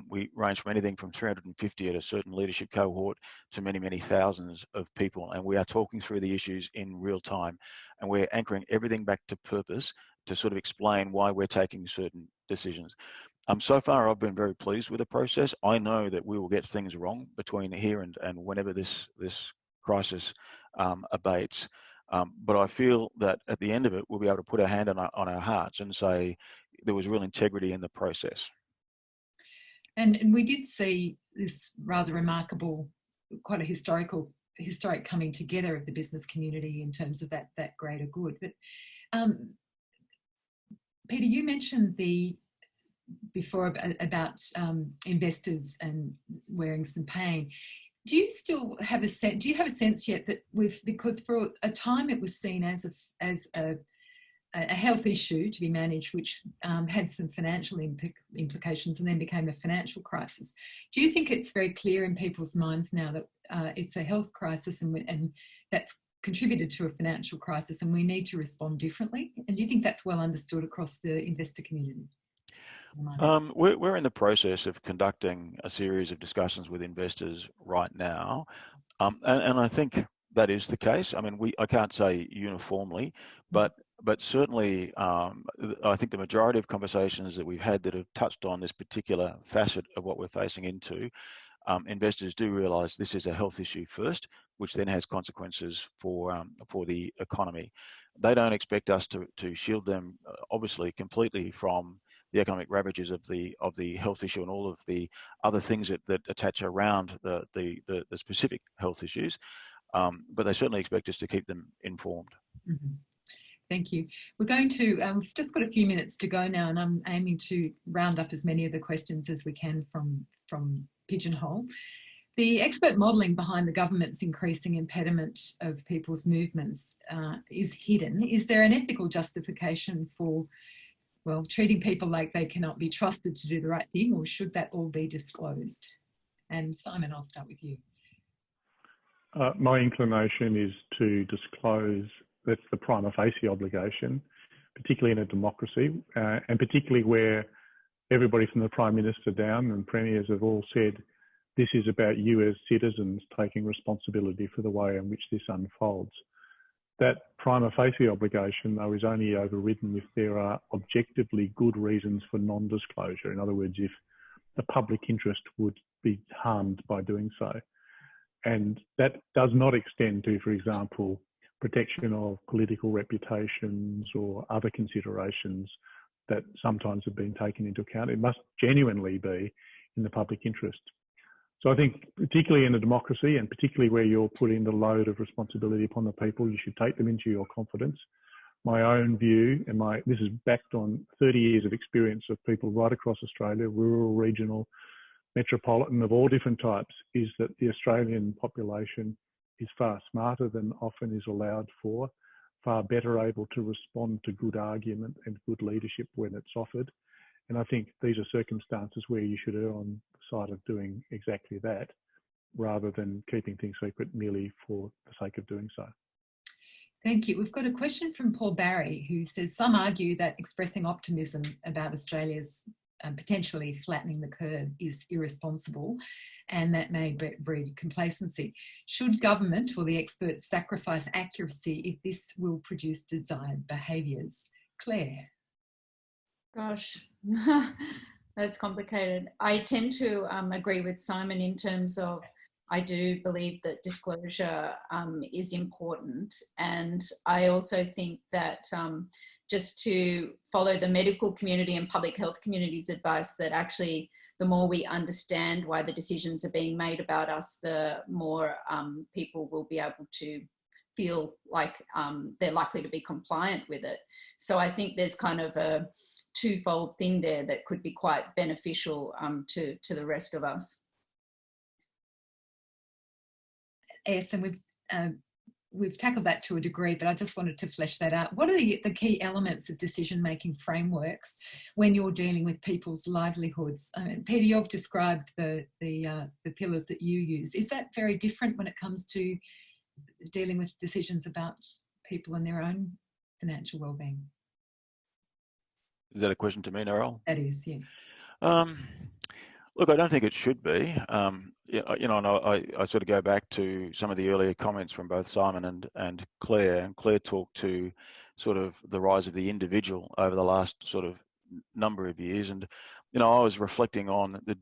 We range from anything from 350 at a certain leadership cohort to many thousands of people, and we are talking through the issues in real time, and we're anchoring everything back to purpose to sort of explain why we're taking certain decisions. So far, I've been very pleased with the process. I know that we will get things wrong between here and whenever this crisis abates, but I feel that at the end of it, we'll be able to put our hand on our hearts and say there was real integrity in the process.
And we did see this rather remarkable, quite a historic coming together of the business community in terms of that greater good. But Peter, you mentioned before about investors and wearing some pain. Do you still have a sense? Do you have a sense yet that because for a time it was seen as a health issue to be managed, which had some financial implications and then became a financial crisis. Do you think it's very clear in people's minds now that it's a health crisis and that's contributed to a financial crisis and we need to respond differently? And do you think that's well understood across the investor community?
We're in the process of conducting a series of discussions with investors right now. And I think that is the case. I mean, I can't say uniformly, but certainly I think the majority of conversations that we've had that have touched on this particular facet of what we're facing into, investors do realise this is a health issue first, which then has consequences for the economy. They don't expect us to shield them, obviously, completely from the economic ravages of the health issue and all of the other things that attach around the specific health issues. But they certainly expect us to keep them informed.
Mm-hmm. Thank you. We're going to, we've just got a few minutes to go now, and I'm aiming to round up as many of the questions as we can from Pigeonhole. The expert modelling behind the government's increasing impediment of people's movements is hidden. Is there an ethical justification for, well, treating people like they cannot be trusted to do the right thing, or should that all be disclosed? And Simon, I'll start with you.
My inclination is to disclose. That's the prima facie obligation, particularly in a democracy, and particularly where everybody from the Prime Minister down and premiers have all said, this is about you as citizens taking responsibility for the way in which this unfolds. That prima facie obligation, though, is only overridden if there are objectively good reasons for non-disclosure. In other words, if the public interest would be harmed by doing so. And that does not extend to, for example, protection of political reputations or other considerations that sometimes have been taken into account. It must genuinely be in the public interest. So I think particularly in a democracy and particularly where you're putting the load of responsibility upon the people, you should take them into your confidence. My own view, and this is backed on 30 years of experience of people right across Australia, rural, regional, metropolitan, of all different types, is that the Australian population is far smarter than often is allowed for, far better able to respond to good argument and good leadership when it's offered. And I think these are circumstances where you should err on the side of doing exactly that, rather than keeping things secret merely for the sake of doing so.
Thank you. We've got a question from Paul Barry, who says some argue that expressing optimism about Australia's potentially flattening the curve is irresponsible, and that may breed complacency. Should government or the experts sacrifice accuracy if this will produce desired behaviours? Claire.
Gosh, that's complicated. I tend to agree with Simon in terms of I do believe that disclosure is important, and I also think that just to follow the medical community and public health community's advice that actually the more we understand why the decisions are being made about us, the more people will be able to feel like they're likely to be compliant with it. So I think there's kind of a twofold thing there that could be quite beneficial to the rest of us.
Yes, and we've tackled that to a degree, but I just wanted to flesh that out. What are the key elements of decision-making frameworks when you're dealing with people's livelihoods? Peter, you've described the pillars that you use. Is that very different when it comes to dealing with decisions about people and their own financial well-being?
Is that a question to me, Narelle?
That is, yes.
Look, I don't think it should be. You know, and I sort of go back to some of the earlier comments from both Simon and Claire. And Claire talked to sort of the rise of the individual over the last sort of number of years. And, you know, I was reflecting on the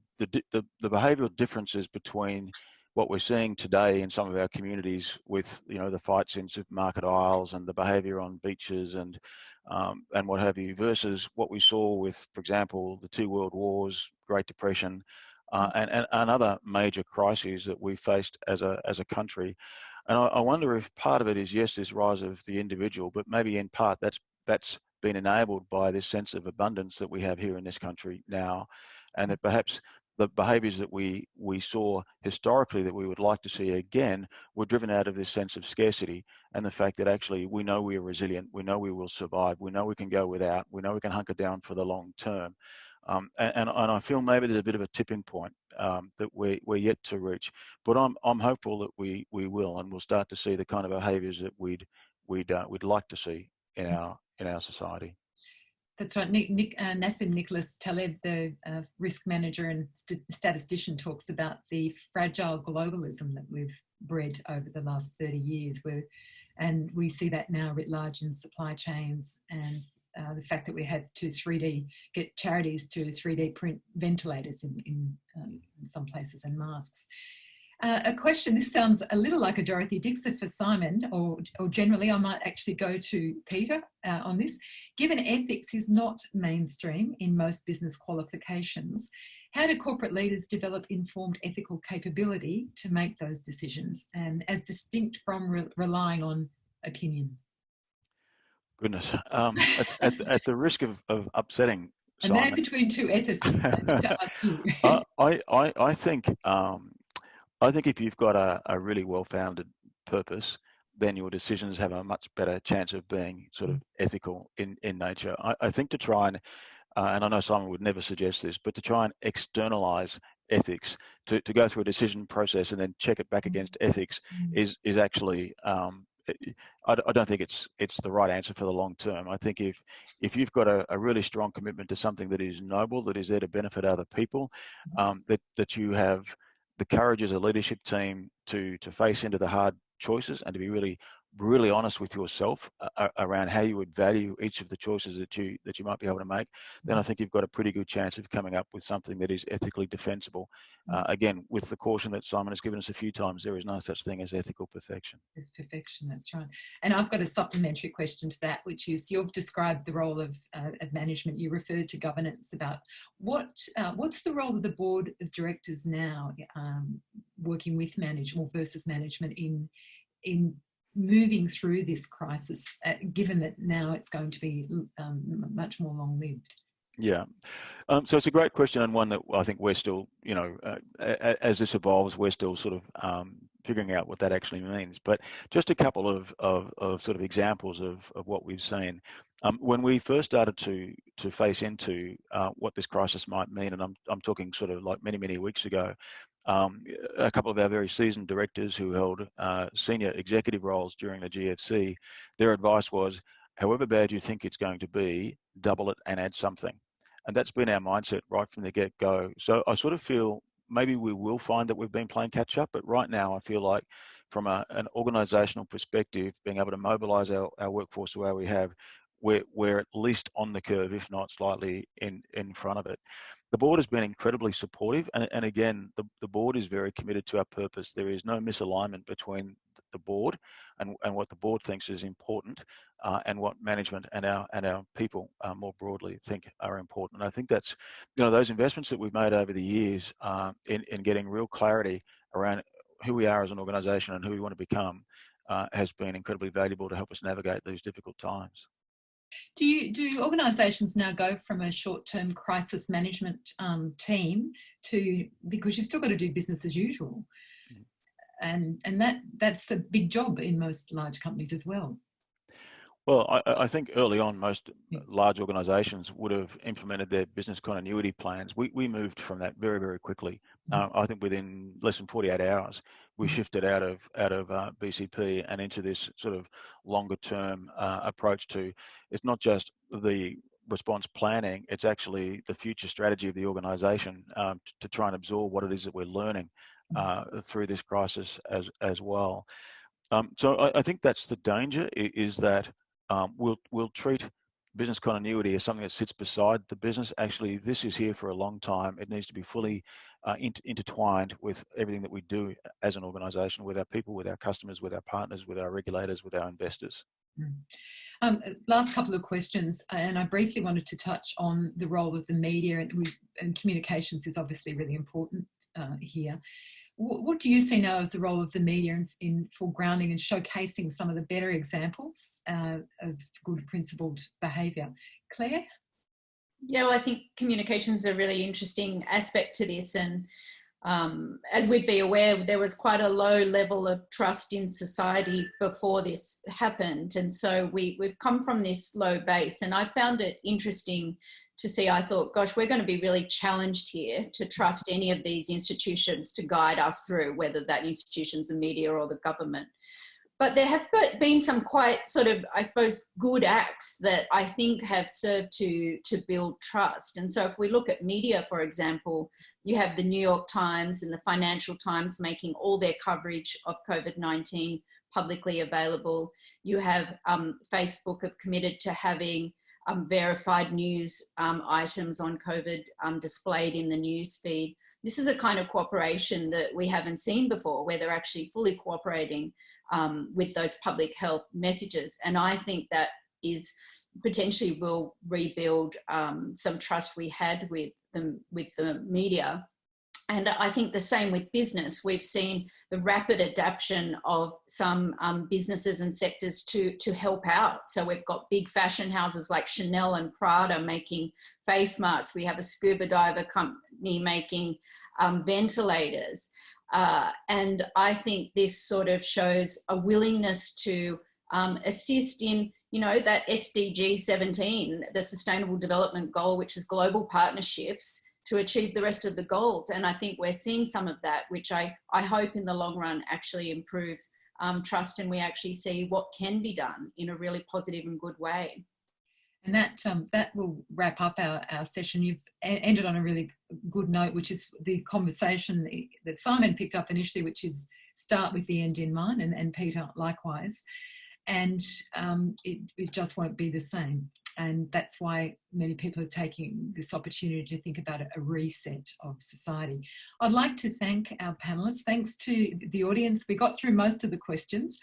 behavioural differences between what we're seeing today in some of our communities with, you know, the fights in supermarket aisles and the behaviour on beaches and what have you, versus what we saw with, for example, the 2 world wars, Great Depression, and other major crises that we faced as a country. And I wonder if part of it is, yes, this rise of the individual, but maybe in part that's been enabled by this sense of abundance that we have here in this country now, and that perhaps the behaviours that we saw historically that we would like to see again were driven out of this sense of scarcity and the fact that actually we know we are resilient, we know we will survive, we know we can go without, we know we can hunker down for the long term. And I feel maybe there's a bit of a tipping point that we're yet to reach, but I'm hopeful that we will, and we'll start to see the kind of behaviours that we'd like to see in our society.
That's right. Nassim Nicholas Taleb, the risk manager and statistician, talks about the fragile globalism that we've bred over the last 30 years, and we see that now writ large in supply chains, and the fact that we had to get charities to 3D print ventilators in some places and masks. A question, this sounds a little like a Dorothy Dixer for Simon, or generally I might actually go to Peter on this. Given ethics is not mainstream in most business qualifications, how do corporate leaders develop informed ethical capability to make those decisions, and as distinct from relying on opinion?
Goodness, at the risk of upsetting Simon.
A man between two ethicists, to ask you.
I think if you've got a really well-founded purpose, then your decisions have a much better chance of being sort of ethical in nature. I think to try and I know Simon would never suggest this, but to try and externalize ethics, to go through a decision process and then check it back against ethics is actually, I don't think it's the right answer for the long term. I think if you've got a really strong commitment to something that is noble, that is there to benefit other people, that you have the courage as a leadership team to face into the hard choices and to be really honest with yourself around how you would value each of the choices that you might be able to make, then I think you've got a pretty good chance of coming up with something that is ethically defensible. Again, with the caution that Simon has given us a few times, there is no such thing as ethical perfection.
It's perfection, that's right. And I've got a supplementary question to that, which is, you've described the role of management. You referred to governance. About what's the role of the board of directors now, working with management versus management in moving through this crisis, given that now it's going to be much more long-lived?
Yeah. So it's a great question, and one that I think we're still, as this evolves, we're still sort of figuring out what that actually means. But just a couple of sort of examples of what we've seen. When we first started to face into what this crisis might mean, and I'm talking sort of like many weeks ago, a couple of our very seasoned directors who held senior executive roles during the GFC, their advice was, however bad you think it's going to be, double it and add something. And that's been our mindset right from the get-go. So I sort of feel maybe we will find that we've been playing catch-up, but right now I feel like from an organisational perspective, being able to mobilise our workforce the way we have, we're at least on the curve, if not slightly in front of it. The board has been incredibly supportive, and again, the board is very committed to our purpose. There is no misalignment between the board and what the board thinks is important, and what management and our people more broadly think are important. And I think that's, those investments that we've made over the years in getting real clarity around who we are as an organisation and who we want to become has been incredibly valuable to help us navigate these difficult times.
Do organisations now go from a short-term crisis management team to, because you've still got to do business as usual, and that's a big job in most large companies as well?
Well, I think early on, most large organisations would have implemented their business continuity plans. We moved from that very quickly. I think within less than 48 hours, we shifted out of BCP and into this sort of longer term approach to, it's not just the response planning, it's actually the future strategy of the organisation to try and absorb what it is that we're learning through this crisis as well. So I think that's the danger, is that we'll treat business continuity as something that sits beside the business. Actually, this is here for a long time. It needs to be fully intertwined with everything that we do as an organisation, with our people, with our customers, with our partners, with our regulators, with our investors.
Last couple of questions, and I briefly wanted to touch on the role of the media, and communications is obviously really important here. What do you see now as the role of the media in foregrounding and showcasing some of the better examples of good principled behaviour? Claire?
Yeah, well, I think communications are a really interesting aspect to this, and as we'd be aware, there was quite a low level of trust in society before this happened, and so we've come from this low base, and I found it interesting to see. I thought, gosh, we're going to be really challenged here to trust any of these institutions to guide us through, whether that institution's the media or the government. But there have been some quite sort of, I suppose, good acts that I think have served to build trust. And so if we look at media, for example, you have the New York Times and the Financial Times making all their coverage of COVID-19 publicly available. You have Facebook have committed to having verified news items on COVID displayed in the news feed. This is a kind of cooperation that we haven't seen before, where they're actually fully cooperating with those public health messages. And I think that is potentially will rebuild some trust we had with the media. And I think the same with business. We've seen the rapid adaptation of some businesses and sectors to help out. So we've got big fashion houses like Chanel and Prada making face masks. We have a scuba diver company making ventilators. And I think this sort of shows a willingness to assist in, that SDG 17, the Sustainable Development Goal, which is global partnerships to achieve the rest of the goals. And I think we're seeing some of that, which I hope in the long run actually improves trust, and we actually see what can be done in a really positive and good way.
And that will wrap up our session. You've ended on a really good note, which is the conversation that Simon picked up initially, which is start with the end in mind, and Peter likewise. And it just won't be the same. And that's why many people are taking this opportunity to think about a reset of society. I'd like to thank our panellists. Thanks to the audience. We got through most of the questions.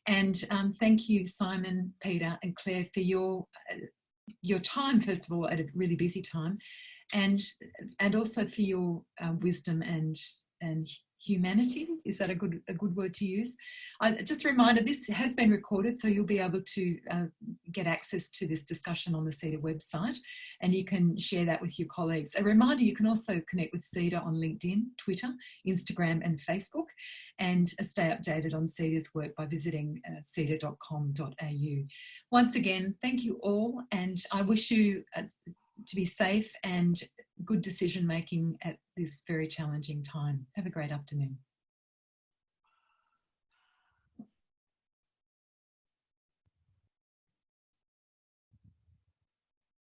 And thank you, Simon, Peter and Claire, for your time, first of all, at a really busy time, and also for your wisdom and humanity. Is that a good word to use? Just a reminder, this has been recorded, so you'll be able to get access to this discussion on the CEDA website, and you can share that with your colleagues. A reminder, you can also connect with CEDA on LinkedIn, Twitter, Instagram and Facebook, and stay updated on CEDA's work by visiting ceda.com.au. Once again, thank you all, and I wish you to be safe and good decision making at this very challenging time. Have a great afternoon.